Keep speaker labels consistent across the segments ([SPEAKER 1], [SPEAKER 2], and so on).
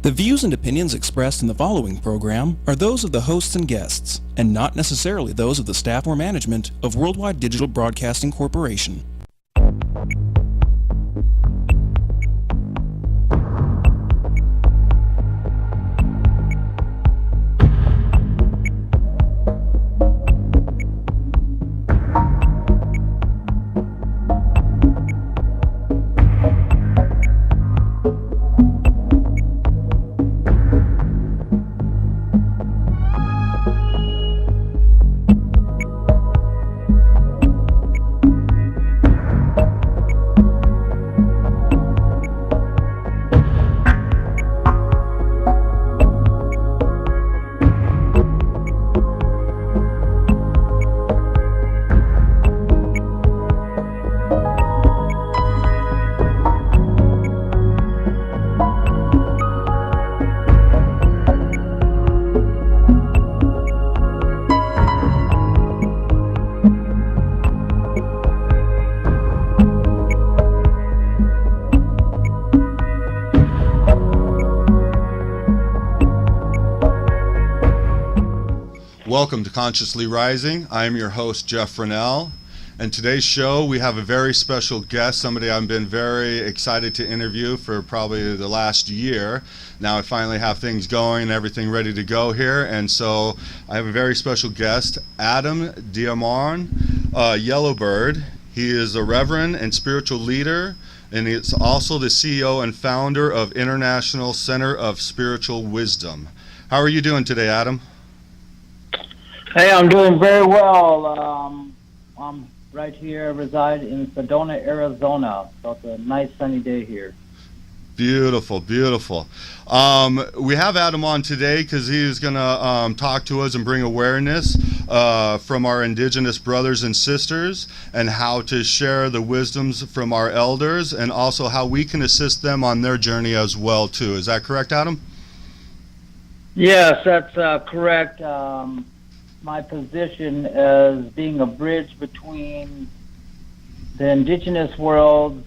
[SPEAKER 1] The views and opinions expressed in the following program are those of the hosts and guests, and not necessarily those of the staff or management of Worldwide Digital Broadcasting Corporation.
[SPEAKER 2] Welcome to Consciously Rising. I am your host, Jeff Renel. And today's show, we have a very special guest, somebody I've been very excited to interview for probably the last year. Now I finally have things going and everything ready to go here. And so I have a very special guest, Adam Diamond, Yellowbird. He is a reverend and spiritual leader, and he's also the CEO and founder of International Center of Spiritual Wisdom. How are you doing today, Adam?
[SPEAKER 3] Hey, I'm doing very well. I'm right here, reside in Sedona, Arizona. So it's a nice sunny day here.
[SPEAKER 2] Beautiful, beautiful. We have Adam on today because he's going to talk to us and bring awareness from our indigenous brothers and sisters and how to share the wisdoms from our elders and also how we can assist them on their journey as well, too. Is that correct, Adam?
[SPEAKER 3] Yes, that's correct. My position as being a bridge between the indigenous world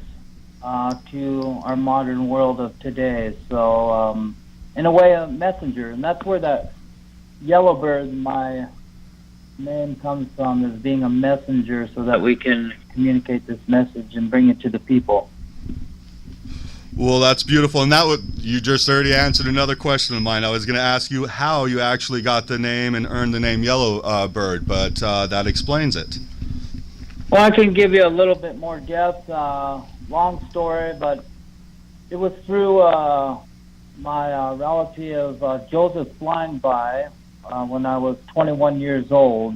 [SPEAKER 3] to our modern world of today. So, in a way, a messenger. And that's where that Yellowbird, my name, comes from, as being a messenger so that we can communicate this message and bring it to the people.
[SPEAKER 2] Well, that's beautiful. And you just already answered another question of mine. I was going to ask you how you actually got the name and earned the name Yellowbird, but that explains it.
[SPEAKER 3] Well, I can give you a little bit more depth. Long story, but it was through my relative Joseph flying by when I was 21 years old.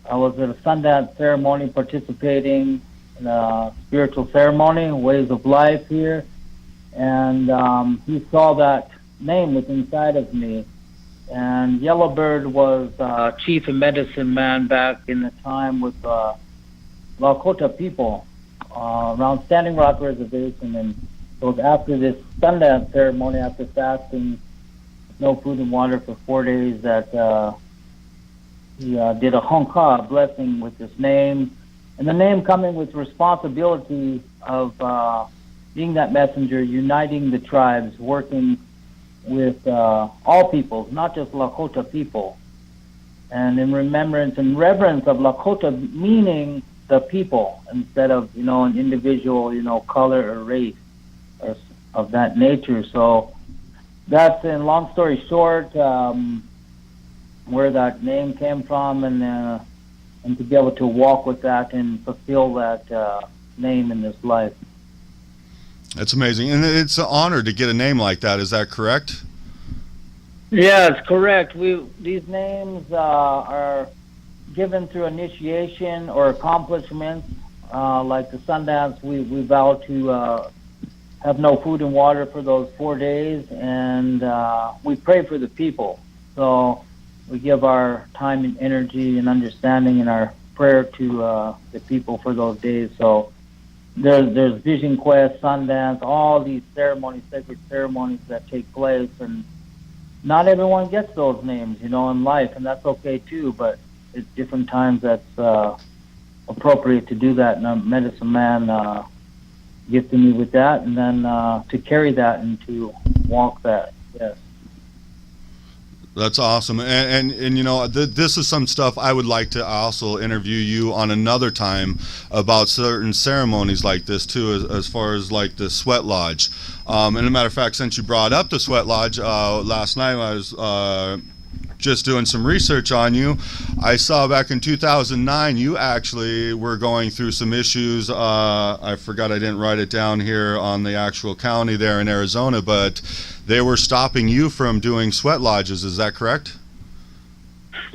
[SPEAKER 3] I was at a Sundance ceremony participating in a spiritual ceremony, Ways of Life here. And he saw that name was inside of me. And Yellowbird was chief and medicine man back in the time with Lakota people around Standing Rock Reservation. And it was after this Sundance ceremony, after fasting no food and water for 4 days, that he did a honka, blessing with this name. And the name coming with responsibility of being that messenger, uniting the tribes, working with all peoples, not just Lakota people. And in remembrance and reverence of Lakota, meaning the people, instead of, an individual, color or race or of that nature. So that's, in long story short, where that name came from, and to be able to walk with that and fulfill that name in this life.
[SPEAKER 2] That's amazing. And it's an honor to get a name like that. Is that correct?
[SPEAKER 3] Yeah, it's correct. These names are given through initiation or accomplishments. Like the Sundance, we vow to have no food and water for those 4 days, and we pray for the people. So we give our time and energy and understanding in our prayer to the people for those days. So there's Vision Quest, Sundance, all these ceremonies, sacred ceremonies that take place, and not everyone gets those names, in life, and that's okay too, but at different times that's appropriate to do that, and a medicine man gifted me with that, and then to carry that and to walk that Yes.
[SPEAKER 2] That's awesome, and you know, this is some stuff I would like to also interview you on another time about certain ceremonies like this too, as far as like the sweat lodge. And as a matter of fact, since you brought up the sweat lodge, last night I was just doing some research on you. I saw back in 2009 you actually were going through some issues. I forgot, I didn't write it down here on the actual county there in Arizona, but they were stopping you from doing sweat lodges. Is that correct?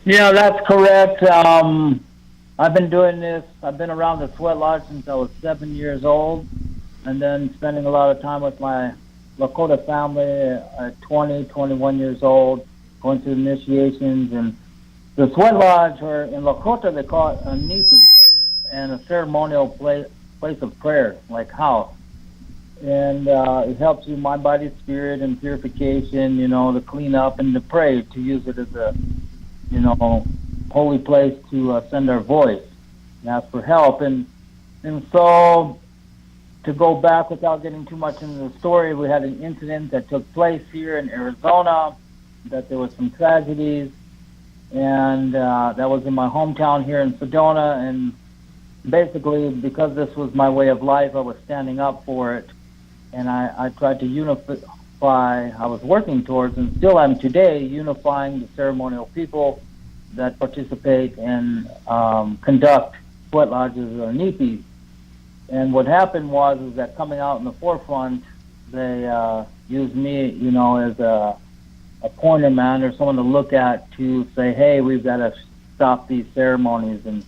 [SPEAKER 3] Yeah, that's correct. I've been doing this. I've been around the sweat lodge since I was 7 years old, and then spending a lot of time with my Lakota family at 20, 21 years old, going through initiations. And the sweat lodge, or in Lakota they call it a nipi, and a ceremonial place of prayer, like house. And it helps you mind, body, spirit, and purification, you know, to clean up and to pray, to use it as a, you know, holy place to send our voice and ask for help. And so, to go back without getting too much into the story, we had an incident that took place here in Arizona, that there was some tragedies, and that was in my hometown here in Sedona. And basically, because this was my way of life, I was standing up for it. And I tried to unify, I was working towards, and still am today, unifying the ceremonial people that participate and conduct sweat lodges or nipis. And what happened was is that coming out in the forefront, they used me, you know, as a pointer man or someone to look at to say, hey, we've got to stop these ceremonies. And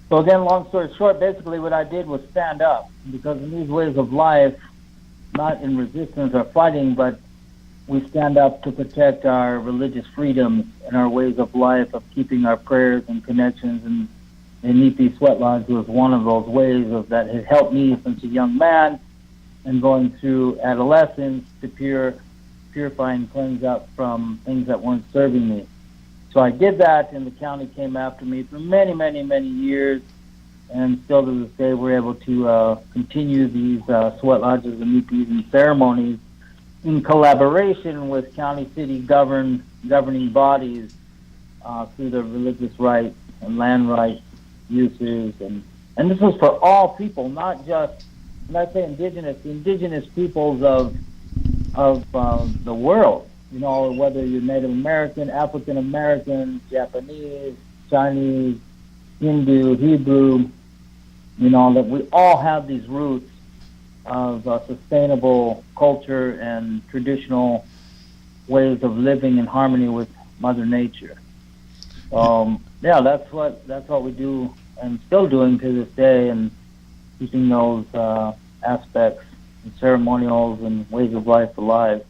[SPEAKER 3] so again, long story short, basically what I did was stand up, because in these ways of life, not in resistance or fighting, but we stand up to protect our religious freedoms and our ways of life of keeping our prayers and connections. And Nipi Sweat Lodge was one of those ways of that has helped me since a young man and going through adolescence to purify and cleanse up from things that weren't serving me. So I did that, and the county came after me for many, many, many years, and still to this day we're able to continue these sweat lodges and nipis and ceremonies in collaboration with county, city governing bodies through the religious rights and land rights uses. And this is for all people, not just, when I say indigenous, the indigenous peoples of the world. You know, whether you're Native American, African American, Japanese, Chinese, Hindu, Hebrew, you know, that we all have these roots of sustainable culture and traditional ways of living in harmony with Mother Nature. Yeah, that's what we do and still doing to this day, and keeping those aspects and ceremonials and ways of life alive.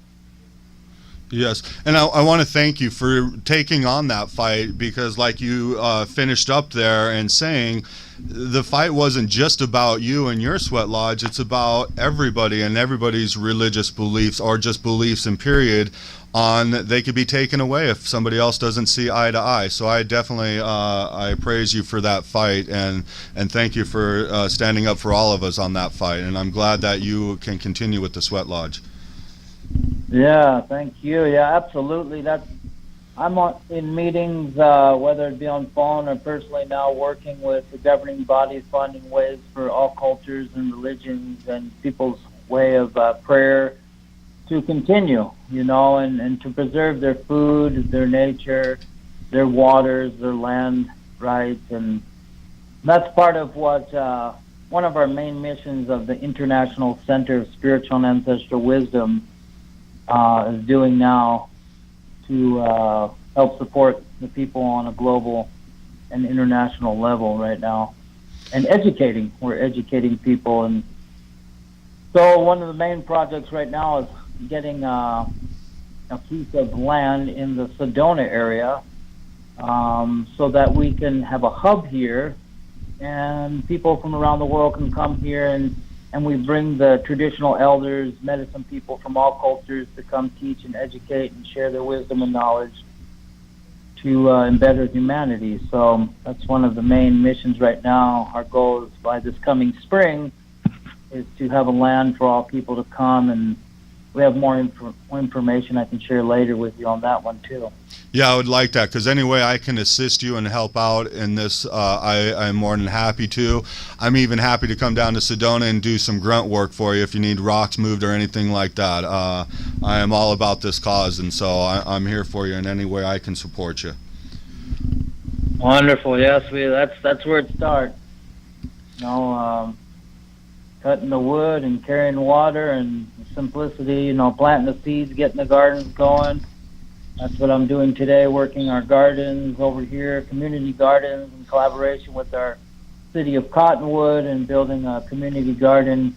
[SPEAKER 2] Yes, and I want to thank you for taking on that fight, because like you finished up there and saying, the fight wasn't just about you and your sweat lodge, it's about everybody and everybody's religious beliefs, or just beliefs in period, on they could be taken away if somebody else doesn't see eye to eye. So I definitely I praise you for that fight, and thank you for standing up for all of us on that fight, and I'm glad that you can continue with the sweat lodge.
[SPEAKER 3] Yeah, thank you. Yeah, absolutely. I'm in meetings, whether it be on phone or personally now, working with the governing bodies, finding ways for all cultures and religions and people's way of prayer to continue, you know, and to preserve their food, their nature, their waters, their land rights. And that's part of what one of our main missions of the International Center of Spiritual and Ancestral Wisdom is doing now, to help support the people on a global and international level right now, and educating. We're educating people. And so one of the main projects right now is getting a piece of land in the Sedona area, so that we can have a hub here, and people from around the world can come here, and we bring the traditional elders, medicine people from all cultures to come teach and educate and share their wisdom and knowledge to better humanity. So that's one of the main missions right now. Our goal is by this coming spring is to have a land for all people to come and we have more information I can share later with you on that one too.
[SPEAKER 2] Yeah, I would like that, because any way I can assist you and help out in this, I'm more than happy to. I'm even happy to come down to Sedona and do some grunt work for you if you need rocks moved or anything like that. I am all about this cause, and so I'm here for you in any way I can support you.
[SPEAKER 3] Wonderful. Yes, that's where it starts. You know, cutting the wood and carrying water and simplicity. You know, planting the seeds, getting the gardens going. That's what I'm doing today, working our gardens over here, community gardens, in collaboration with our city of Cottonwood, and building a community garden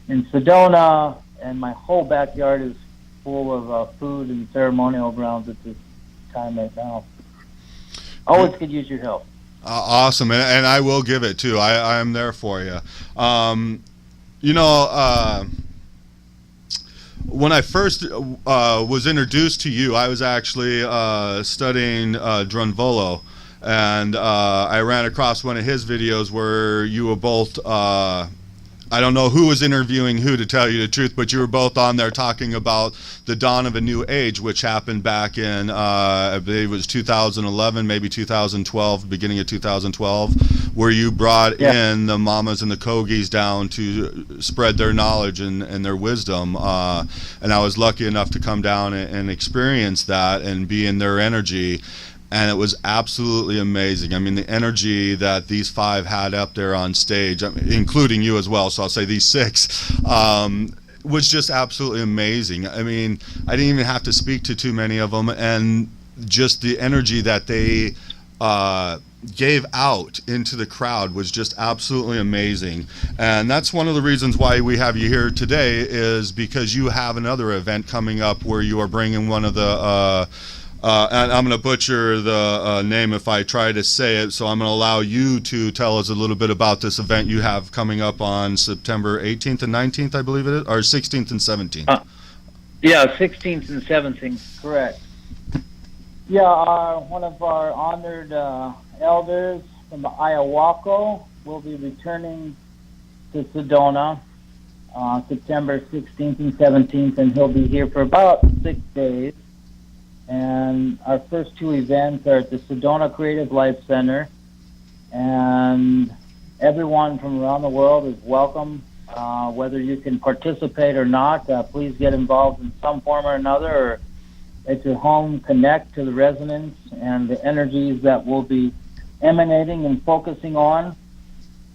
[SPEAKER 3] in Sedona. And my whole backyard is full of food and ceremonial grounds at this time right now. Always could use your help.
[SPEAKER 2] Awesome, and I will give it too. I am there for you. You know, when I first was introduced to you, I was actually studying Drunvolo, and I ran across one of his videos where you were both, I don't know who was interviewing who, to tell you the truth, but you were both on there talking about the dawn of a new age, which happened back in, I believe it was 2011, maybe 2012, beginning of 2012, where you brought in the mamas and the Kogis down to spread their knowledge and their wisdom. And I was lucky enough to come down and experience that and be in their energy. And it was absolutely amazing. I mean, the energy that these five had up there on stage, including you as well, so I'll say these six, was just absolutely amazing. I mean, I didn't even have to speak to too many of them, and just the energy that they gave out into the crowd was just absolutely amazing. And that's one of the reasons why we have you here today, is because you have another event coming up where you are bringing one of the and I'm going to butcher the name if I try to say it, so I'm going to allow you to tell us a little bit about this event you have coming up on September 18th and 19th, I believe it is, or 16th and 17th.
[SPEAKER 3] Yeah, 16th and 17th, correct. Yeah, one of our honored elders from the Ayahuasca will be returning to Sedona September 16th and 17th, and he'll be here for about 6 days. And our first two events are at the Sedona Creative Life Center, and everyone from around the world is welcome. Whether you can participate or not, please get involved in some form or another, or at your home, connect to the resonance and the energies that we'll be emanating and focusing on.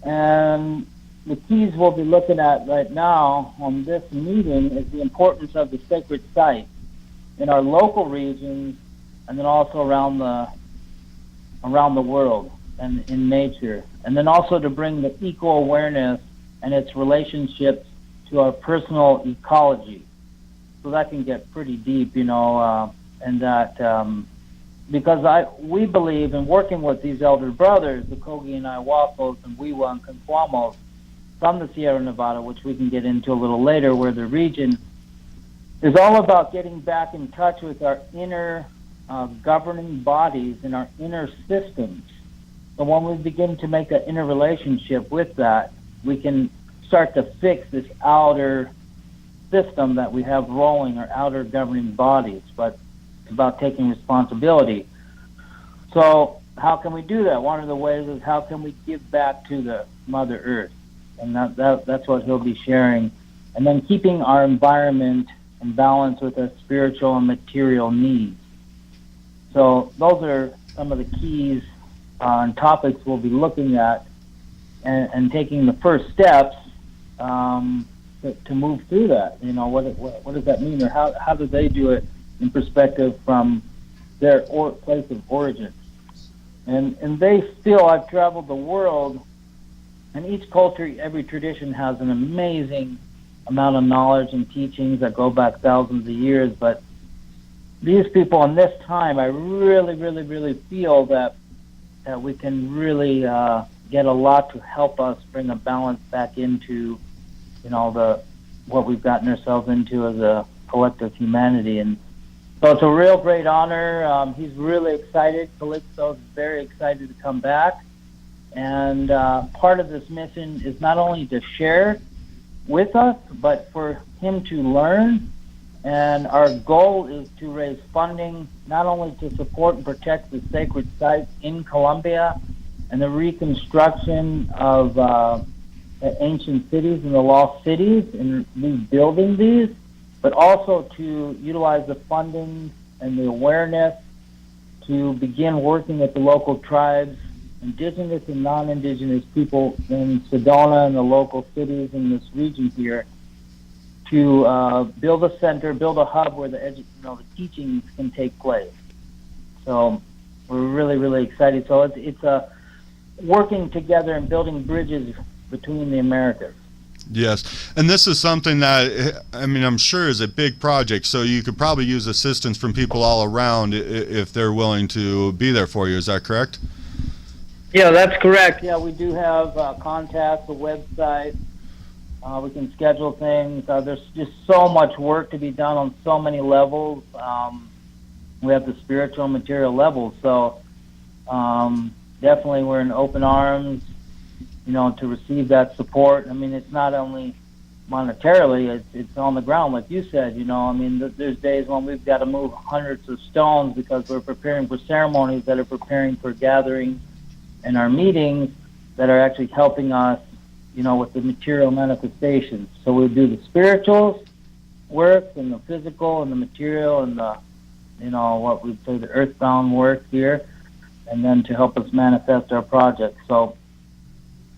[SPEAKER 3] And the keys we'll be looking at right now on this meeting is the importance of the sacred site in our local regions, and then also around the world and in nature, and then also to bring the eco-awareness and its relationships to our personal ecology. So that can get pretty deep, you know, and that because we believe in working with these elder brothers, the Kogi and Ayahuascos and Wiwa and Conquamos from the Sierra Nevada, which we can get into a little later, where the region is all about getting back in touch with our inner governing bodies and our inner systems. So when we begin to make an inner relationship with that, we can start to fix this outer system that we have rolling, our outer governing bodies. But it's about taking responsibility. So how can we do that? One of the ways is, how can we give back to the Mother Earth? And that's what he'll be sharing. And then keeping our environment in balance with our spiritual and material needs. So those are some of the keys and topics we'll be looking at, and taking the first steps to move through that. You know, what does that mean, or how do they do it in perspective from their place of origin? And they feel, I've traveled the world, and each culture, every tradition has an amazing amount of knowledge and teachings that go back thousands of years. But these people in this time, I really, really, really feel that we can really get a lot to help us bring a balance back into, you know, what we've gotten ourselves into as a collective humanity. And so it's a real great honor. He's really excited. Calixto's very excited to come back. And part of this mission is not only to share with us, but for him to learn And our goal is to raise funding not only to support and protect the sacred sites in Colombia and the reconstruction of the ancient cities and the lost cities and rebuilding these, but also to utilize the funding and the awareness to begin working with the local tribes, indigenous and non-indigenous people in Sedona and the local cities in this region here, to build a center, build a hub where the teachings can take place. So we're really, really excited. So it's working together and building bridges between the Americas.
[SPEAKER 2] Yes, and this is something that, I mean, I'm sure is a big project, so you could probably use assistance from people all around if they're willing to be there for you. Is that correct?
[SPEAKER 3] Yeah, that's correct. Yeah, we do have contacts, a website. We can schedule things. There's just so much work to be done on so many levels. We have the spiritual and material levels, so definitely we're in open arms, to receive that support. I mean, it's not only monetarily, it's on the ground, like you said, there's days when we've got to move hundreds of stones because we're preparing for ceremonies that are preparing for gatherings and our meetings that are actually helping us, with the material manifestations. So we do the spirituals work and the physical and the material and the, what we say the earthbound work here, and then to help us manifest our project. So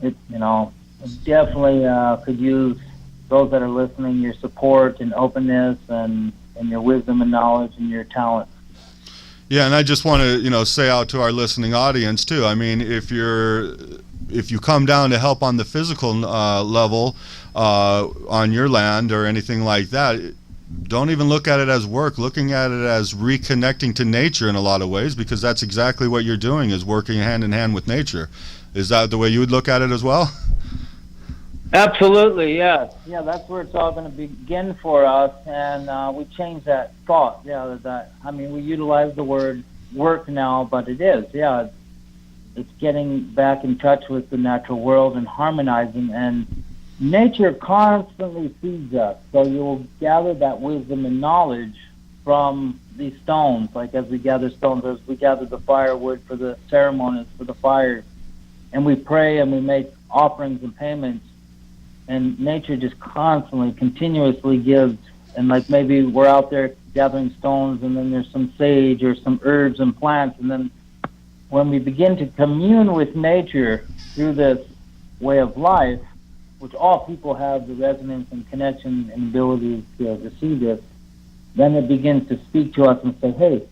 [SPEAKER 3] it definitely could use those that are listening, your support and openness and your wisdom and knowledge and your talent.
[SPEAKER 2] Yeah, and I just want to, say out to our listening audience too. I mean, if you come down to help on the physical level on your land or anything like that, don't even look at it as work. Looking at it as reconnecting to nature in a lot of ways, because that's exactly what you're doing, is working hand in hand with nature. Is that the way you would look at it as well?
[SPEAKER 3] Absolutely, yeah. Yeah, that's where it's all going to begin for us, and we change that thought. Yeah, we utilize the word work now, but it is, yeah. It's getting back in touch with the natural world and harmonizing, and nature constantly feeds us. So you'll gather that wisdom and knowledge from these stones, like as we gather stones, as we gather the firewood for the ceremonies, for the fires, and we pray and we make offerings and payments, and nature just constantly, continuously gives. And like maybe we're out there gathering stones, and then there's some sage or some herbs and plants, and then when we begin to commune with nature through this way of life, which all people have the resonance and connection and ability to receive this, then it begins to speak to us and say, hey,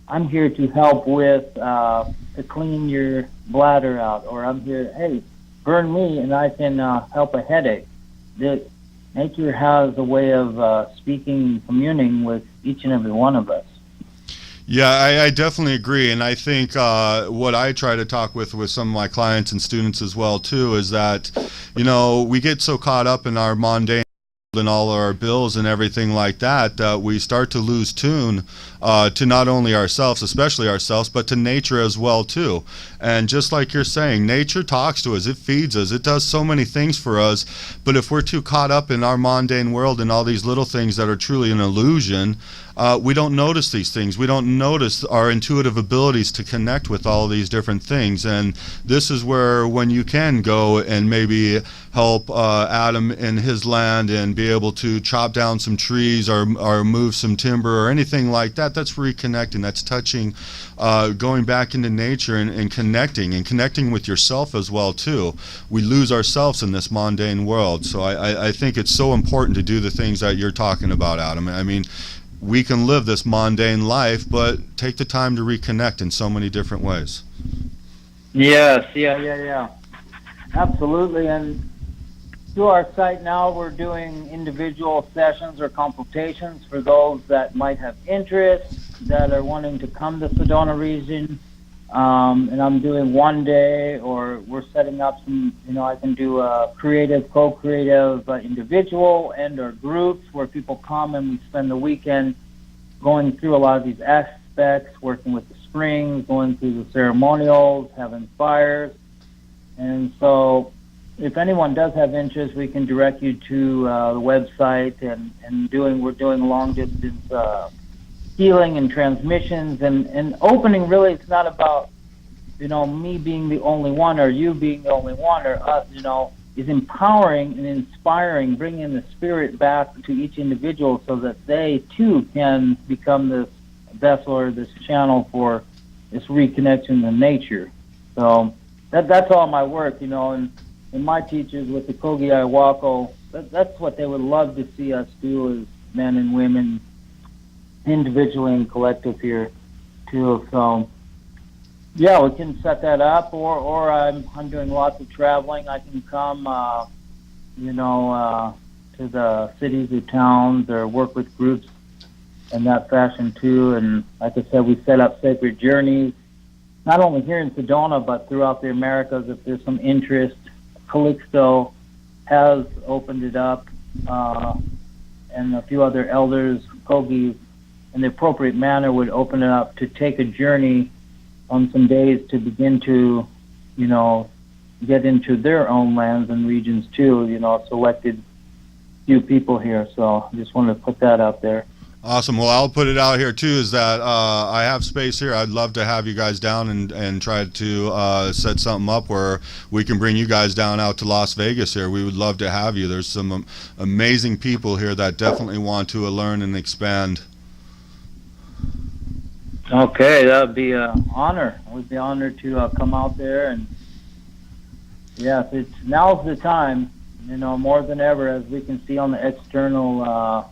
[SPEAKER 3] I'm here to help with, to clean your bladder out, or I'm here, hey, burn me and I can help a headache. Nature has a way of speaking and communing with each and every one of us.
[SPEAKER 2] Yeah, I definitely agree, and I think what I try to talk with some of my clients and students as well too is that, we get so caught up in our mundane and all our bills and everything like that, that we start to lose tune to not only ourselves, especially ourselves, but to nature as well too. And just like you're saying, nature talks to us, it feeds us, it does so many things for us, but if we're too caught up in our mundane world and all these little things that are truly an illusion, we don't notice these things. We don't notice our intuitive abilities to connect with all these different things. And this is where, when you can go and maybe help Adam in his land and be able to chop down some trees or move some timber or anything like that, that's reconnecting, that's touching, going back into nature and connecting with yourself as well too. We lose ourselves in this mundane world. So I think it's so important to do the things that you're talking about, Adam. I mean, we can live this mundane life, but take the time to reconnect in so many different ways.
[SPEAKER 3] Yes, yeah. Absolutely. And through our site now, we're doing individual sessions or consultations for those that might have interest, that are wanting to come to Sedona region. And I'm doing one day, or we're setting up some, I can do a creative, co-creative individual and or groups where people come and we spend the weekend going through a lot of these aspects, working with the springs, going through the ceremonials, having fires. And so if anyone does have interest, we can direct you to the website, and we're doing long distance healing and transmissions, and opening. Really, it's not about me being the only one or you being the only one or us. Is empowering and inspiring, bringing the spirit back to each individual so that they too can become this vessel or this channel for this reconnection to nature. So that's all my work, and my teachers with the Kogi Iwako, that's what they would love to see us do as men and women, individually and collective here too. So yeah, we can set that up, or I'm doing lots of traveling. I can come, to the cities or towns, or work with groups in that fashion too. And like I said, we set up sacred journeys, not only here in Sedona, but throughout the Americas. If there's some interest, Calixto has opened it up, and a few other elders, Kogis, in the appropriate manner would open it up to take a journey on some days to begin to, get into their own lands and regions too, selected few people here. So I just wanted to put that out there.
[SPEAKER 2] Awesome. Well, I'll put it out here too, is that I have space here. I'd love to have you guys down and try to set something up where we can bring you guys down out to Las Vegas here. We would love to have you. There's some amazing people here that definitely want to learn and expand.
[SPEAKER 3] Okay, that would be an honor. We'd be honored to come out there, and yes, now's the time, more than ever, as we can see on the external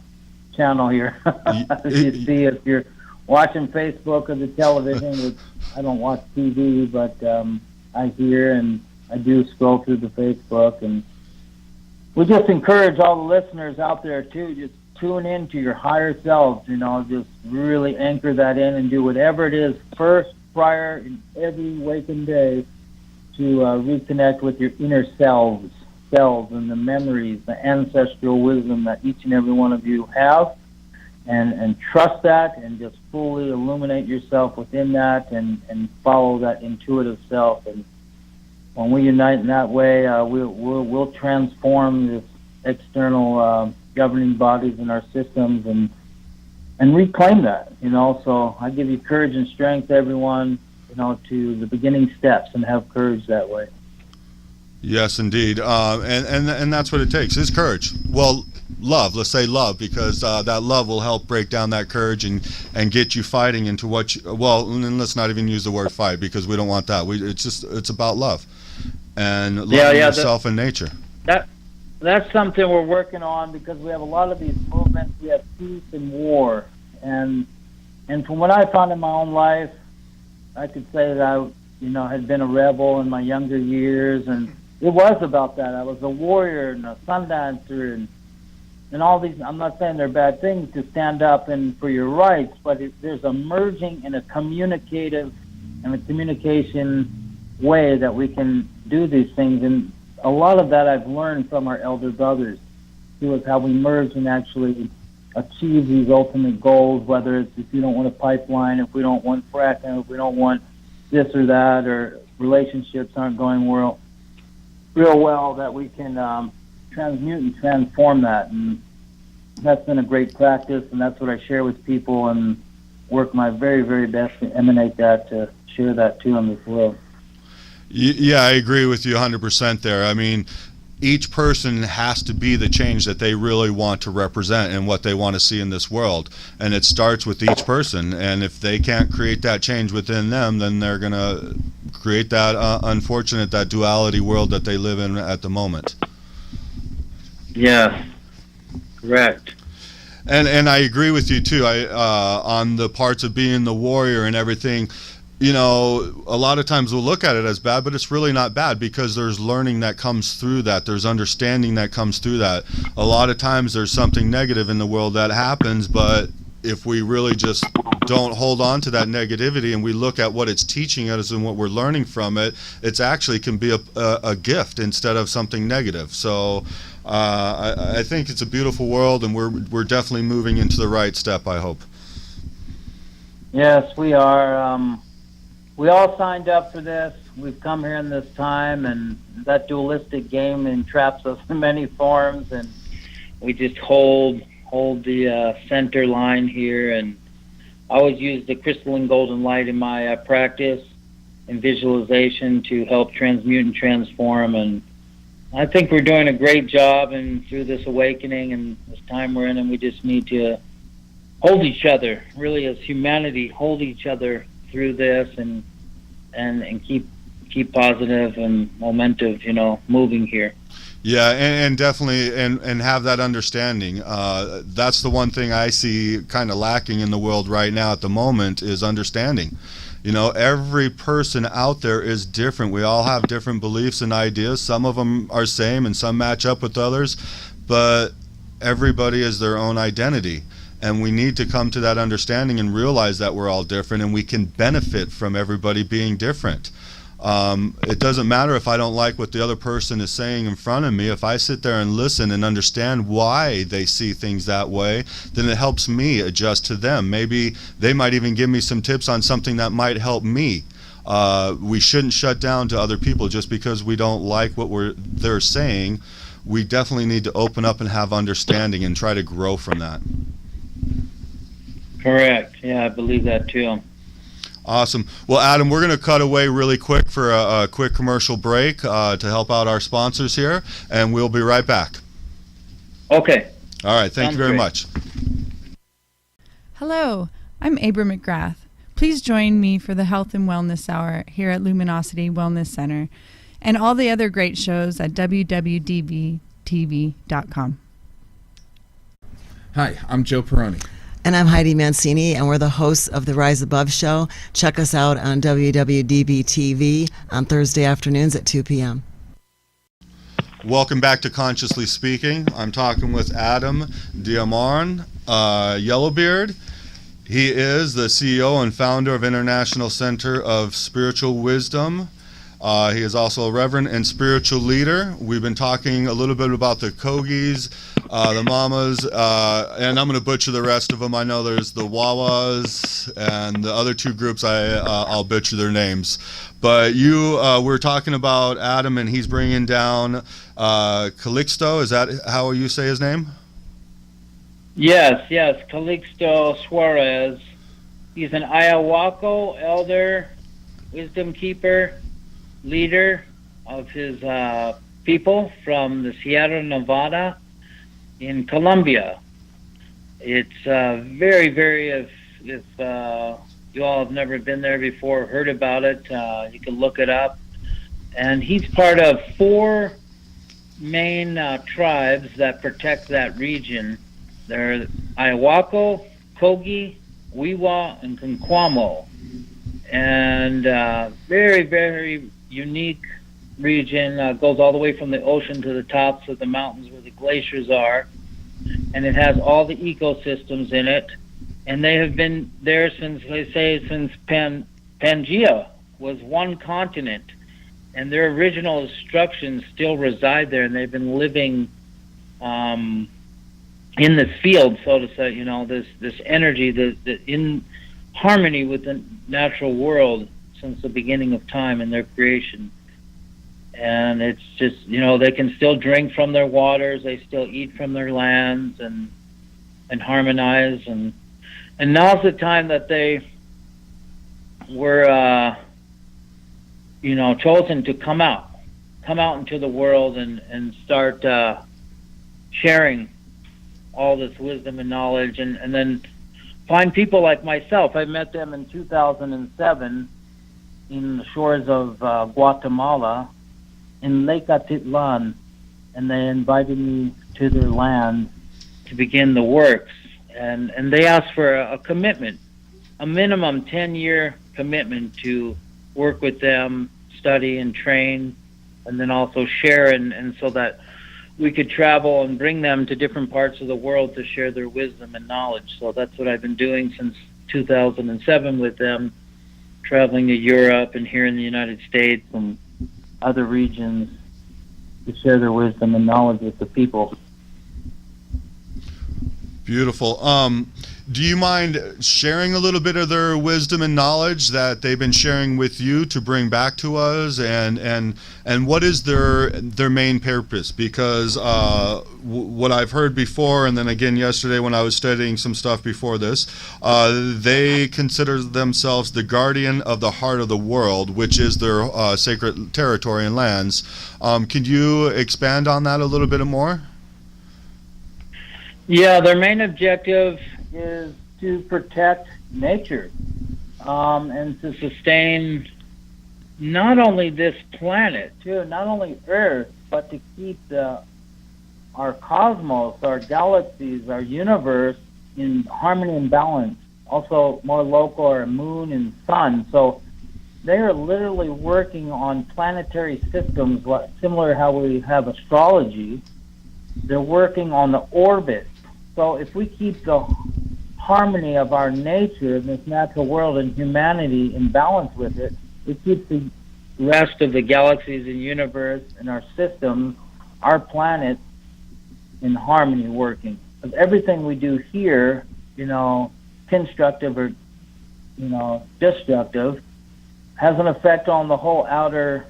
[SPEAKER 3] channel here. As you see, if you're watching Facebook or the television, which I don't watch TV, but I hear and I do scroll through the Facebook, and we just encourage all the listeners out there too, just tune in to your higher selves, just really anchor that in and do whatever it is first, prior, in every waking day to reconnect with your inner selves and the memories, the ancestral wisdom that each and every one of you have, and trust that, and just fully illuminate yourself within that, and follow that intuitive self. And when we unite in that way, we'll transform this external governing bodies in our systems and reclaim that, So I give you courage and strength, everyone, to the beginning steps, and have courage that way.
[SPEAKER 2] Yes, indeed. And that's what it takes, is courage. Well, love, let's say love, because that love will help break down that courage and get you fighting into and let's not even use the word fight, because we don't want that. It's about love and loving yourself and nature.
[SPEAKER 3] That's something we're working on, because we have a lot of these movements. We have peace and war, and from what I found in my own life, I could say that I, had been a rebel in my younger years, and it was about that. I was a warrior and a sun dancer, and all these. I'm not saying they're bad things to stand up and for your rights, but there's a merging in a communication way that we can do these things. And a lot of that I've learned from our elder brothers. It was how we merge and actually achieve these ultimate goals, whether it's if you don't want a pipeline, if we don't want fracking, if we don't want this or that, or relationships aren't going real well, that we can transmute and transform that. And that's been a great practice, and that's what I share with people, and work my very, very best to emanate that, to share that too in this world.
[SPEAKER 2] Yeah, I agree with you 100% there. I mean, each person has to be the change that they really want to represent and what they want to see in this world. And it starts with each person. And if they can't create that change within them, then they're going to create that that duality world that they live in at the moment.
[SPEAKER 3] Yes, correct.
[SPEAKER 2] And I agree with you too. On the parts of being the warrior and everything. A lot of times we'll look at it as bad, but it's really not bad, because there's learning that comes through that. There's understanding that comes through that. A lot of times there's something negative in the world that happens, but if we really just don't hold on to that negativity and we look at what it's teaching us and what we're learning from it, it's actually can be a gift instead of something negative. So I think it's a beautiful world, and we're definitely moving into the right step, I hope.
[SPEAKER 3] Yes, we are. We all signed up for this. we've come here in this time, and that dualistic game entraps us in many forms, and we just hold the center line here, and I always use the crystalline golden light in my practice and visualization to help transmute and transform. And I think we're doing a great job, and through this awakening and this time we're in, and we just need to hold each other, really, as humanity, hold each other through this, and keep positive and momentum, moving here.
[SPEAKER 2] Yeah, and definitely, and have that understanding. That's the one thing I see kind of lacking in the world right now at the moment is understanding. Every person out there is different. We all have different beliefs and ideas. Some of them are same and some match up with others, but everybody is their own identity. And we need to come to that understanding and realize that we're all different, and we can benefit from everybody being different. It doesn't matter if I don't like what the other person is saying in front of me. If I sit there and listen and understand why they see things that way, then it helps me adjust to them. Maybe they might even give me some tips on something that might help me. We shouldn't shut down to other people just because we don't like what they're saying. We definitely need to open up and have understanding and try to grow from that.
[SPEAKER 3] Correct. Yeah, I believe that too.
[SPEAKER 2] Awesome. Well, Adam, we're going to cut away really quick for a quick commercial break to help out our sponsors here, and we'll be right back.
[SPEAKER 3] Okay.
[SPEAKER 2] All right. Thank you very
[SPEAKER 3] great.
[SPEAKER 2] much.
[SPEAKER 4] Hello, I'm Abra McGrath. Please join me for the Health and Wellness Hour here at Luminosity Wellness Center and all the other great shows at www.dvtv.com.
[SPEAKER 5] Hi, I'm Joe Peroni.
[SPEAKER 6] And I'm Heidi Mancini, and we're the hosts of the Rise Above show. Check us out on WWDB-TV on Thursday afternoons at 2 p.m.
[SPEAKER 2] Welcome back to Consciously Speaking. I'm talking with Adam Diamond, Yellowbeard. He is the CEO and founder of International Center of Spiritual Wisdom. He is also a reverend and spiritual leader. We've been talking a little bit about the Kogis, the Mamas, and I'm going to butcher the rest of them. I know there's the Wawas and the other two groups. I'll butcher their names. But we're talking about Adam, and he's bringing down Calixto. Is that how you say his name?
[SPEAKER 3] Yes, Calixto Suarez. He's an Ayahuasca elder, wisdom keeper, leader of his people from the Sierra Nevada in Colombia. It's very, very, if you all have never been there before or heard about it, you can look it up. And he's part of 4 main tribes that protect that region. They're Ayahuasca, Kogi, Wiwa, and Conquamo. And very, very unique region, goes all the way from the ocean to the tops of the mountains where the glaciers are, and it has all the ecosystems in it, and they have been there since Pangea was one continent, and their original instructions still reside there, and they've been living in this field, so to say, this energy that in harmony with the natural world since the beginning of time and their creation. And it's just, they can still drink from their waters, they still eat from their lands and harmonize. And now's the time that they were, chosen to come out into the world and start sharing all this wisdom and knowledge, and then find people like myself. I met them in 2007 in the shores of Guatemala in Lake Atitlan, and they invited me to their land to begin the works. And they asked for a commitment, a minimum 10-year commitment to work with them, study and train, and then also share, and so that we could travel and bring them to different parts of the world to share their wisdom and knowledge. So that's what I've been doing since 2007 with them, traveling to Europe and here in the United States and other regions to share their wisdom and knowledge with the people.
[SPEAKER 2] Beautiful. Do you mind sharing a little bit of their wisdom and knowledge that they've been sharing with you to bring back to us, and what is their main purpose? Because what I've heard before, and then again yesterday when I was studying some stuff before this, they consider themselves the guardian of the heart of the world, which is their sacred territory and lands. Can you expand on that a little bit more?
[SPEAKER 3] Yeah, their main objective is to protect nature, and to sustain not only this planet, too, not only Earth, but to keep our cosmos, our galaxies, our universe in harmony and balance. Also, more local, our moon and sun. So they are literally working on planetary systems, similar to how we have astrology. They're working on the orbit. So if we keep the harmony of our nature, this natural world, and humanity in balance with it, it keeps the rest of the galaxies and universe and our systems, our planet, in harmony working. Because everything we do here, constructive or, destructive, has an effect on the whole outer,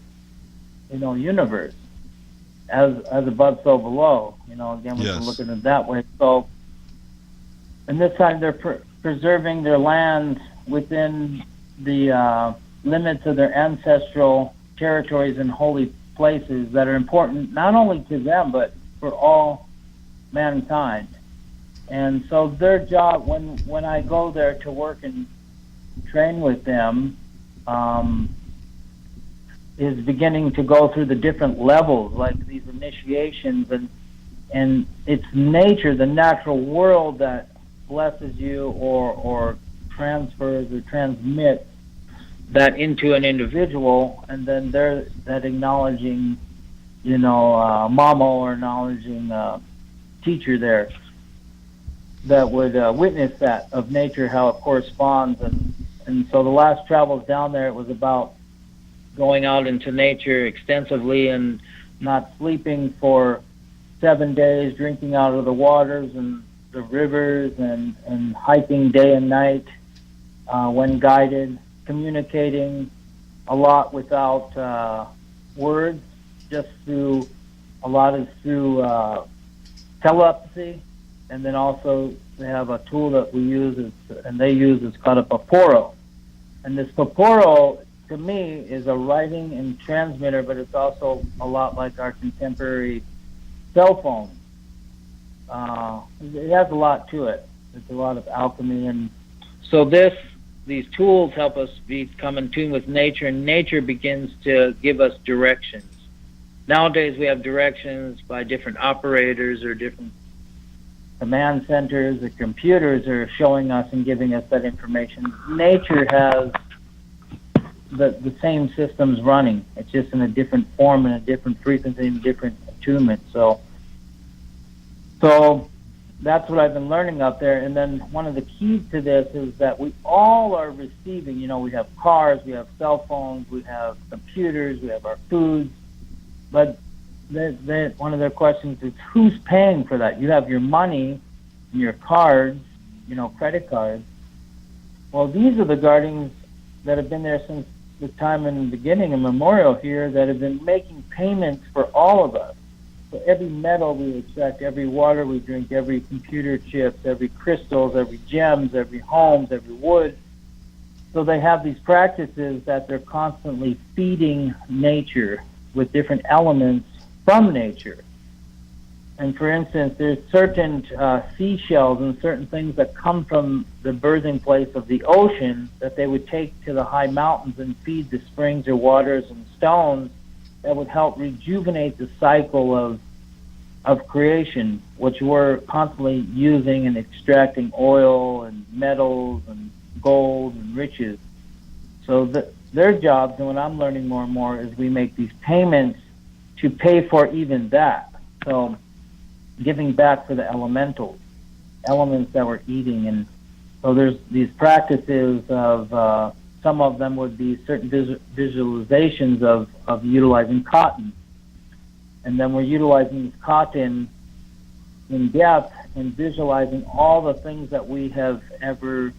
[SPEAKER 3] universe. As above, so below. Again, we can look at it that way. So, and this time they're preserving their land within the limits of their ancestral territories and holy places that are important not only to them but for all mankind. And so their job, when I go there to work and train with them, is beginning to go through the different levels, like these initiations, and it's nature, the natural world, that blesses you or transfers or transmits that into an individual, and then they're that acknowledging, mama, or acknowledging teacher there that would witness that of nature, how it corresponds. And so the last travels down there, it was about going out into nature extensively and not sleeping for 7 days, drinking out of the waters and the rivers, and hiking day and night when guided, communicating a lot without words, just through, a lot is through telepathy. And then also they have a tool that we use, and they use, it's called a paporo. And this paporo, to me, is a writing and transmitter, but it's also a lot like our contemporary cell phone. It has a lot to it. It's a lot of alchemy, and so these tools help us become in tune with nature, and nature begins to give us directions. Nowadays, we have directions by different operators or different command centers. The computers are showing us and giving us that information. Nature has the same systems running. It's just in a different form and a different frequency and different attunement. So that's what I've been learning out there. And then one of the keys to this is that we all are receiving. We have cars, we have cell phones, we have computers, we have our foods. But one of their questions is, who's paying for that? You have your money and your cards, credit cards. Well, these are the guardians that have been there since the time in the beginning, immemorial here, that have been making payments for all of us. So every metal we extract, every water we drink, every computer chips, every crystals, every gems, every homes, every wood. So they have these practices that they're constantly feeding nature with different elements from nature. And for instance, there's certain seashells and certain things that come from the birthing place of the ocean that they would take to the high mountains and feed the springs or waters and stones that would help rejuvenate the cycle of creation, which we're constantly using and extracting oil and metals and gold and riches. So their jobs, and what I'm learning more and more, is we make these payments to pay for even that. So giving back for the elements that we're eating. And so there's these practices of, some of them would be certain visualizations of utilizing cotton. And then we're utilizing this cotton in depth and visualizing all the things that we have ever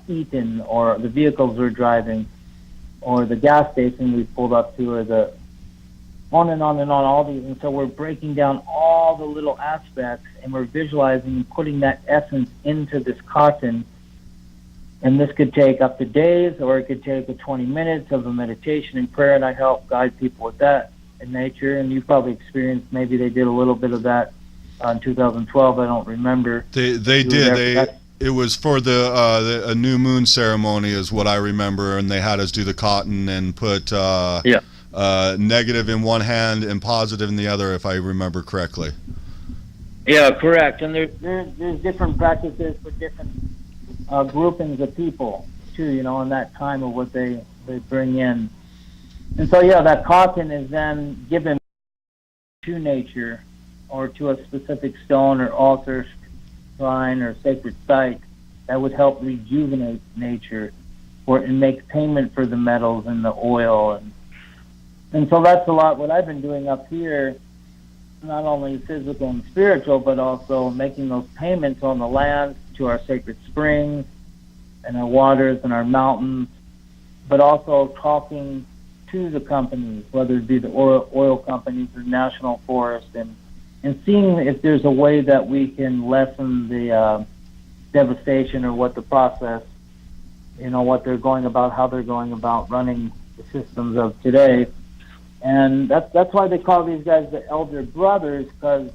[SPEAKER 3] eaten, or the vehicles we're driving, or the gas station we pulled up to, or the on and on and on, all these. And so we're breaking down all the little aspects, and we're visualizing and putting that essence into this cotton. And this could take up to days, or it could take 20 minutes of a meditation and prayer, and I help guide people with that in nature. And you probably experienced, maybe they did a little bit of that in 2012. I don't remember.
[SPEAKER 2] They did. It was for a new moon ceremony, is what I remember, and they had us do the cotton and put negative in one hand and positive in the other, if I remember correctly.
[SPEAKER 3] Yeah, correct. And there's different practices for different groupings of people too, you know, in that time of what they bring in. And so, yeah, that cotton is then given to nature, or to a specific stone or altar, shrine, or sacred site that would help rejuvenate nature, and make payment for the metals and the oil. And so that's a lot what I've been doing up here, not only physical and spiritual, but also making those payments on the land to our sacred springs and our waters and our mountains, but also talking to the companies, whether it be the oil companies or national forest, and seeing if there's a way that we can lessen the devastation, or what the process, you know, what they're going about, how they're going about running the systems of today. And that's why they call these guys the elder brothers, and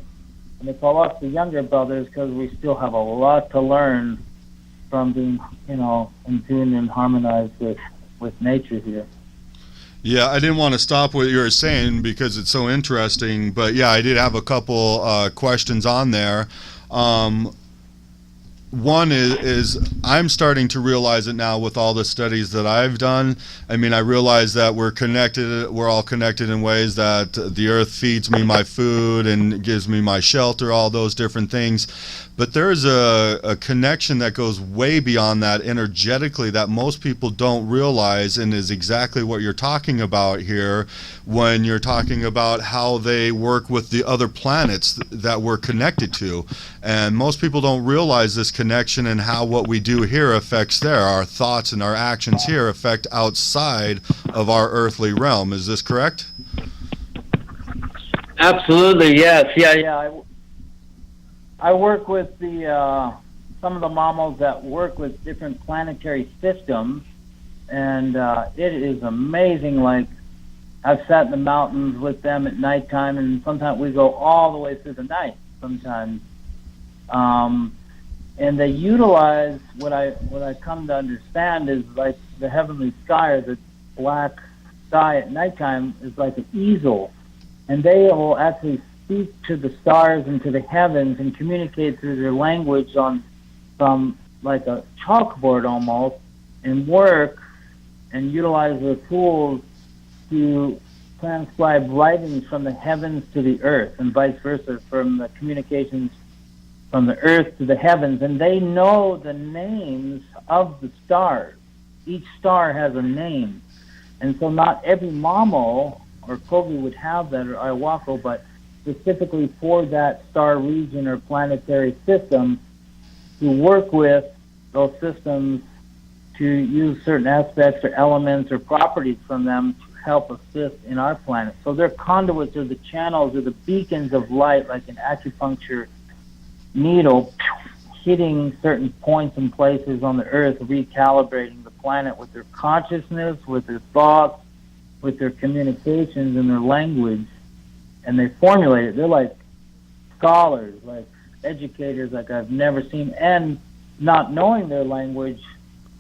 [SPEAKER 3] they call us the younger brothers, because we still have a lot to learn from being, you know, in tune and harmonized with nature here.
[SPEAKER 2] Yeah, I didn't want to stop what you were saying because it's so interesting, but yeah, I did have a couple questions on there. One is I'm starting to realize it now with all the studies that I've done. I mean, I realize that we're all connected in ways that the earth feeds me my food and gives me my shelter, all those different things. But there's a connection that goes way beyond that energetically that most people don't realize, and is exactly what you're talking about here when you're talking about how they work with the other planets that we're connected to. And most people don't realize this connection and how what we do here affects there. Our thoughts and our actions here affect outside of our earthly realm. Is this correct?
[SPEAKER 3] Absolutely, yes. Yeah. I work with some of the mammals that work with different planetary systems, and it is amazing. Like, I've sat in the mountains with them at nighttime, and sometimes we go all the way through the night sometimes. And they utilize what I come to understand is like the heavenly sky, or the black sky at nighttime, is like an easel, and they will actually speak to the stars and to the heavens and communicate through their language from like a chalkboard almost, and work and utilize their tools to transcribe writings from the heavens to the earth, and vice versa, from the communications from the earth to the heavens. And they know the names of the stars. Each star has a name. And so not every mammal or kogi would have that, or ayahuasca, but specifically for that star region or planetary system, to work with those systems to use certain aspects or elements or properties from them to help assist in our planet. So they're conduits, or the channels, or the beacons of light, like an acupuncture needle hitting certain points and places on the earth, recalibrating the planet with their consciousness, with their thoughts, with their communications and their language. And they formulate it. They're like scholars, like educators, like I've never seen. And not knowing their language,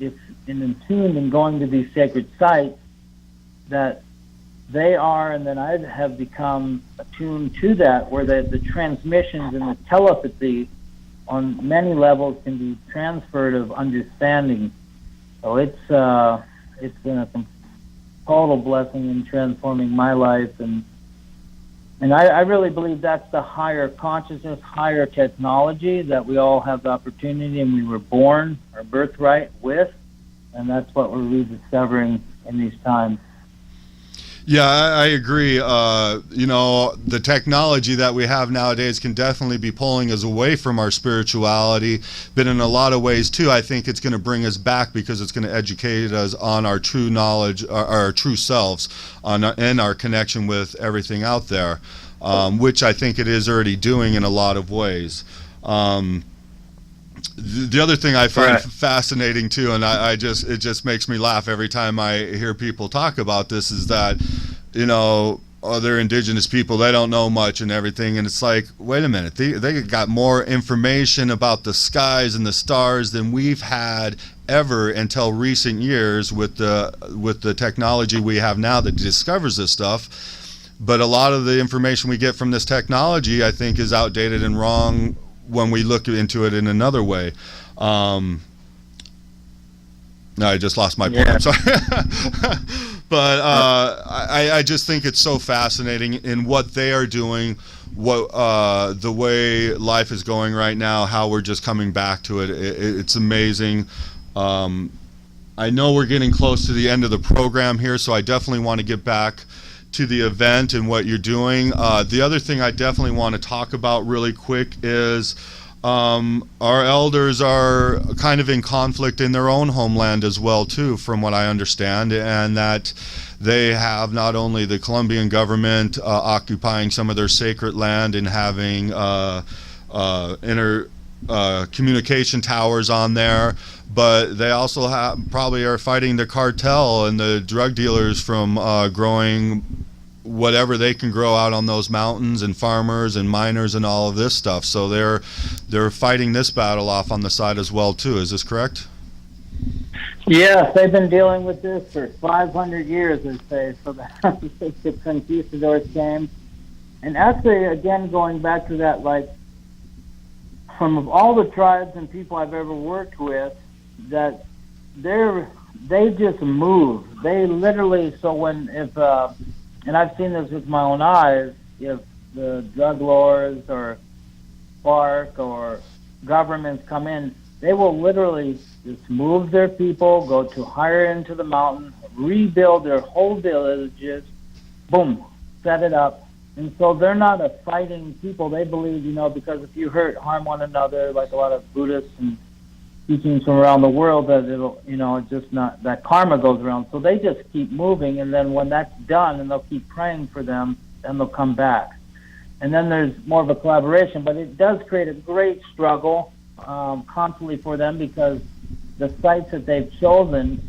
[SPEAKER 3] if in tune and going to these sacred sites, that they are, and then I have become attuned to that, where the transmissions and the telepathy on many levels can be transferred of understanding. So it's been a total blessing in transforming my life, and I really believe that's the higher consciousness, higher technology that we all have the opportunity, and we were born, our birthright, with, and that's what we're rediscovering in these times.
[SPEAKER 2] Yeah, I agree. The technology that we have nowadays can definitely be pulling us away from our spirituality, but in a lot of ways too, I think it's going to bring us back because it's going to educate us on our true knowledge, our true selves, and our connection with everything out there, which I think it is already doing in a lot of ways. The other thing I find fascinating too, and it just makes me laugh every time I hear people talk about this, is that, they're indigenous people, they don't know much and everything, and it's like, wait a minute, they got more information about the skies and the stars than we've had ever until recent years with the technology we have now that discovers this stuff. But a lot of the information we get from this technology, I think, is outdated and wrong when we look into it in another way. No, I just lost my point. I'm sorry. But I just think it's so fascinating in what they are doing, what the way life is going right now, how we're just coming back to it. It's amazing. I know we're getting close to the end of the program here, so I definitely want to get back to the event and what you're doing. The other thing I definitely want to talk about really quick is our elders are kind of in conflict in their own homeland as well too, from what I understand, and that they have not only the Colombian government occupying some of their sacred land and having communication towers on there, but they also probably are fighting the cartel and the drug dealers from growing whatever they can grow out on those mountains, and farmers and miners and all of this stuff. So they're fighting this battle off on the side as well too. Is this correct?
[SPEAKER 3] Yes, they've been dealing with this for 500 years, they say. So the conquistadors came, and actually, again, going back to that, like, from all the tribes and people I've ever worked with, that they just move. They literally, and I've seen this with my own eyes, if the drug lords or FARC or governments come in, they will literally just move their people, go to higher into the mountain, rebuild their whole villages, boom, set it up. And so they're not a fighting people. They believe, because if you harm one another, like a lot of Buddhists and teachings from around the world, that it'll, just not, that karma goes around. So they just keep moving, and then when that's done, and they'll keep praying for them, then they'll come back. And then there's more of a collaboration, but it does create a great struggle constantly for them, because the sites that they've chosen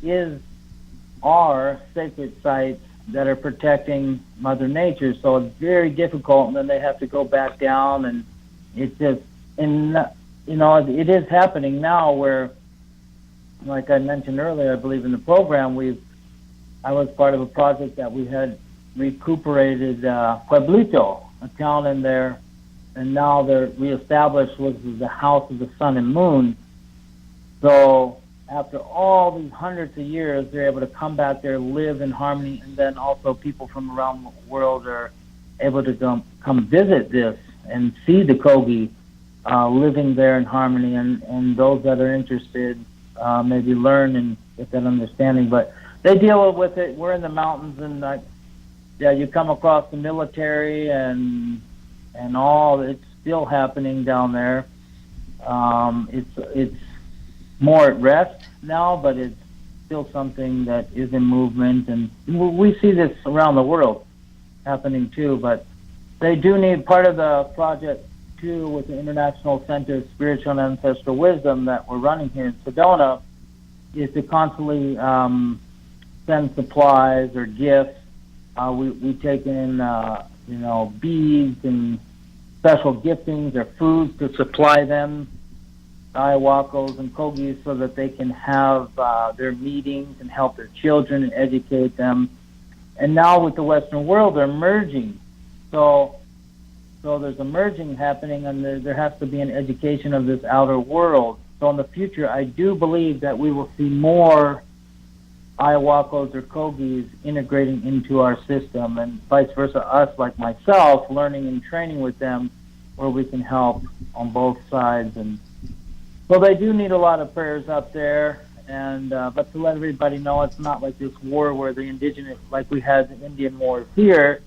[SPEAKER 3] are sacred sites that are protecting Mother Nature. So it's very difficult, and then they have to go back down, and it's just, it is happening now where, like I mentioned earlier, I believe in the program, I was part of a project that we had recuperated Pueblito, a town in there, and now they're reestablished with the House of the Sun and Moon. So after all these hundreds of years, they're able to come back there, live in harmony, and then also people from around the world are able to come visit this and see the Kogi living there in harmony, and those that are interested maybe learn and get that understanding. But they deal with it. We're in the mountains, and you come across the military and all. It's still happening down there. It's more at rest now, but it's still something that is in movement, and we see this around the world happening too. But they do need part of the project too, with the International Center of Spiritual and Ancestral Wisdom that we're running here in Sedona, is to constantly send supplies or gifts. We take in beads and special giftings or foods to supply them, Ayahuascos and Kogis, so that they can have their meetings and help their children and educate them. And now with the Western world, they're merging. So there's a merging happening, and there has to be an education of this outer world. So in the future, I do believe that we will see more Ayahuascos or Kogis integrating into our system, and vice versa, us, like myself, learning and training with them, where we can help on both sides. And so they do need a lot of prayers up there, And but to let everybody know, it's not like this war where the indigenous, like we had the Indian wars here,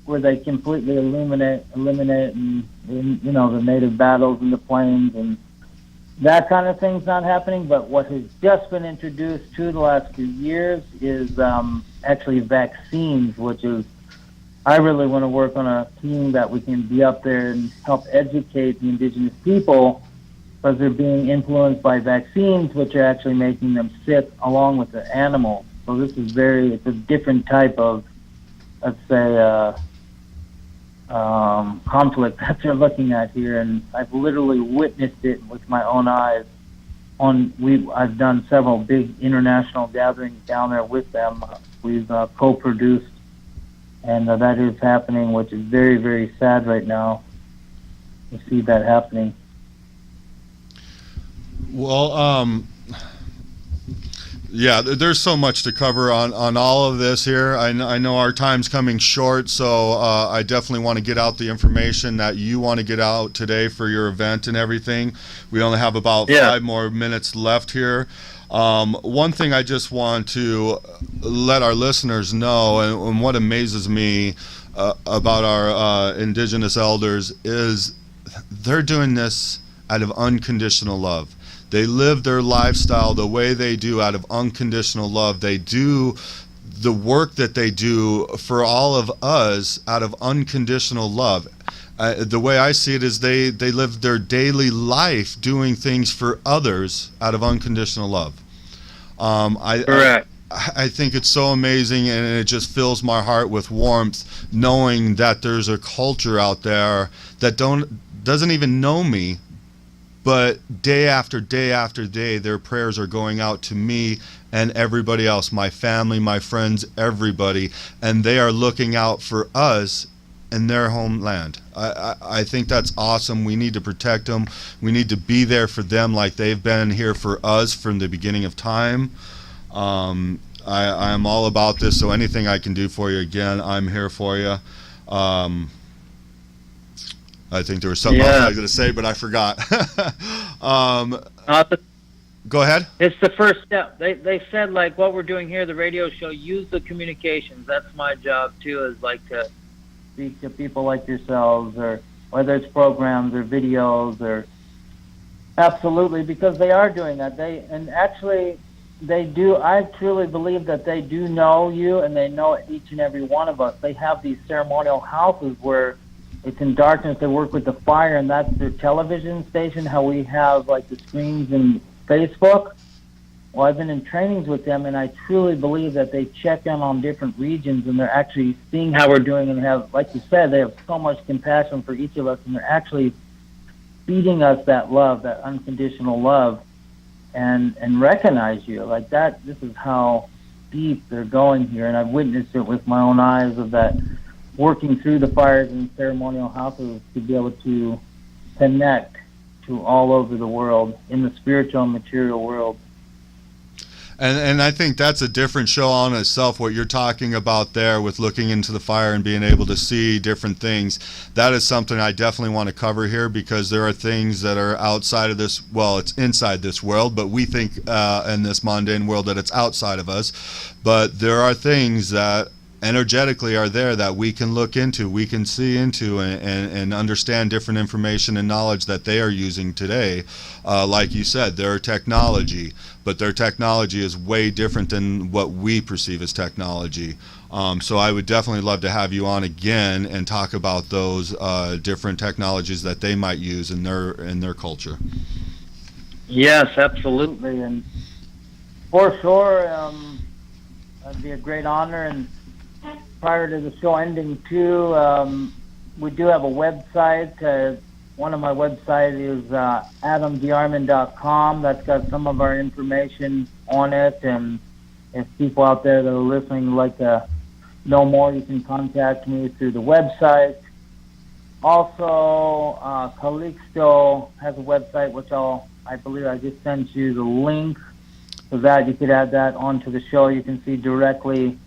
[SPEAKER 3] where they completely eliminate, and you know, the native battles in the plains and that kind of thing's not happening. But what has just been introduced to the last few years is actually vaccines, which is, I really want to work on a team that we can be up there and help educate the indigenous people, because they're being influenced by vaccines, which are actually making them sick along with the animals. So this is it's a different type of, let's say, conflict that they're looking at here, and I've literally witnessed it with my own eyes. I've done several big international gatherings down there with them. We've co-produced, and that is happening, which is very, very sad right now to see that happening.
[SPEAKER 2] Well, yeah, there's so much to cover on all of this here. I know our time's coming short, so I definitely want to get out the information that you want to get out today for your event and everything. We only have about 5 more minutes left here. One thing I just want to let our listeners know, and what amazes me about our indigenous elders, is they're doing this out of unconditional love. They live their lifestyle the way they do out of unconditional love. They do the work that they do for all of us out of unconditional love. The way I see it is they live their daily life doing things for others out of unconditional love.
[SPEAKER 3] Correct.
[SPEAKER 2] I think it's so amazing, and it just fills my heart with warmth knowing that there's a culture out there that doesn't even know me, but day after day after day, their prayers are going out to me and everybody else, my family, my friends, everybody, and they are looking out for us in their homeland. I think that's awesome. We need to protect them. We need to be there for them like they've been here for us from the beginning of time. I am all about this, so anything I can do for you, again, I'm here for you. I think there was something else I was going to say, but I forgot. Go ahead.
[SPEAKER 3] It's the first step. They said, like, what we're doing here, the radio show, use the communications. That's my job, too, is like to speak to people like yourselves, or whether it's programs or videos, or absolutely, because they are doing that. They do. I truly believe that they do know you, and they know each and every one of us. They have these ceremonial houses where it's in darkness. They work with the fire, and that's their television station, how we have like the screens in Facebook. Well, I've been in trainings with them, and I truly believe that they check in on different regions, and they're actually seeing how we're doing, and have, like you said, they have so much compassion for each of us, and they're actually feeding us that love, that unconditional love, and recognize you like that. This is how deep they're going here, and I've witnessed it with my own eyes of that, working through the fires and ceremonial houses to be able to connect to all over the world in the spiritual and material world.
[SPEAKER 2] And I think that's a different show on itself, what you're talking about there with looking into the fire and being able to see different things. That is something I definitely want to cover here, because there are things that are outside of this, well, it's inside this world, but we think in this mundane world that it's outside of us. But there are things that energetically are there that we can look into, we can see into, and understand different information and knowledge that they are using today. Like you said, their technology, but their technology is way different than what we perceive as technology. So I would definitely love to have you on again and talk about those different technologies that they might use in their culture.
[SPEAKER 3] Yes, absolutely, and for sure, that'd be a great honor. And prior to the show ending, too, we do have a website. One of my websites is adamdarman.com. That's got some of our information on it. And if people out there that are listening would like to know more, you can contact me through the website. Also, Calixto has a website, which I believe I just sent you the link. So that you could add that onto the show. You can see directly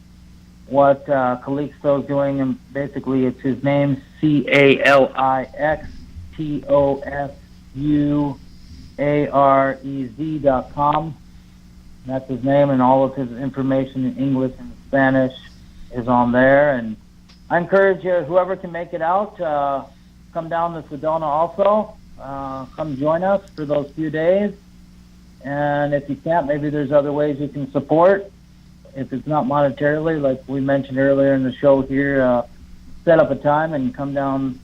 [SPEAKER 3] what Calixto is doing, and basically it's his name, CalixtoSuarez.com. That's his name, and all of his information in English and Spanish is on there. And I encourage you, whoever can make it out, come down to Sedona also. Come join us for those few days. And if you can't, maybe there's other ways you can support. If it's not monetarily, like we mentioned earlier in the show here, set up a time and come down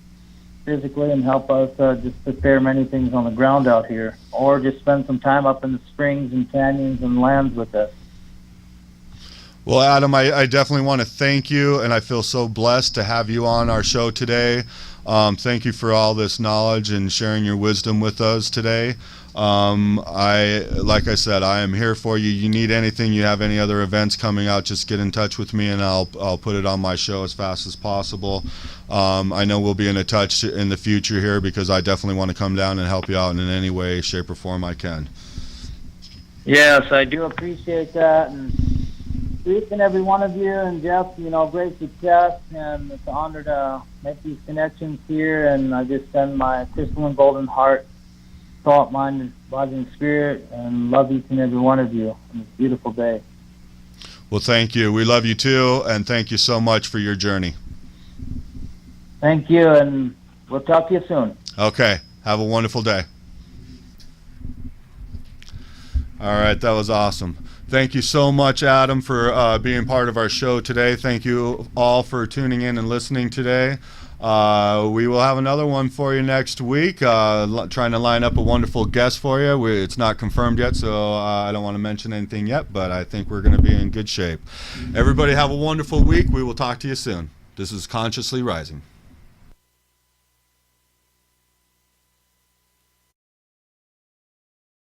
[SPEAKER 3] physically and help us just prepare many things on the ground out here. Or just spend some time up in the springs and canyons and lands with us.
[SPEAKER 2] Well, Adam, I definitely want to thank you, and I feel so blessed to have you on our show today. Thank you for all this knowledge and sharing your wisdom with us today. Like I said, I am here for you. You need anything, you have any other events coming out, just get in touch with me, and I'll put it on my show as fast as possible. I know we'll be in touch in the future here, because I definitely want to come down and help you out in any way, shape, or form I can.
[SPEAKER 3] Yes, I do appreciate that. And each and every one of you, and Jeff, great success, and it's an honor to make these connections here. And I just send my crystal and golden heart, thought, mind, body, and spirit, and love each and every one of you on this beautiful day.
[SPEAKER 2] Well, thank you. We love you too, and thank you so much for your journey.
[SPEAKER 3] Thank you, and we'll talk to you soon.
[SPEAKER 2] Okay. Have a wonderful day. All right, that was awesome. Thank you so much, Adam, for being part of our show today. Thank you all for tuning in and listening today. We will have another one for you next week, trying to line up a wonderful guest for you. It's not confirmed yet, so I don't want to mention anything yet, but I think we're going to be in good shape. Everybody have a wonderful week. We will talk to you soon. This is Consciously Rising.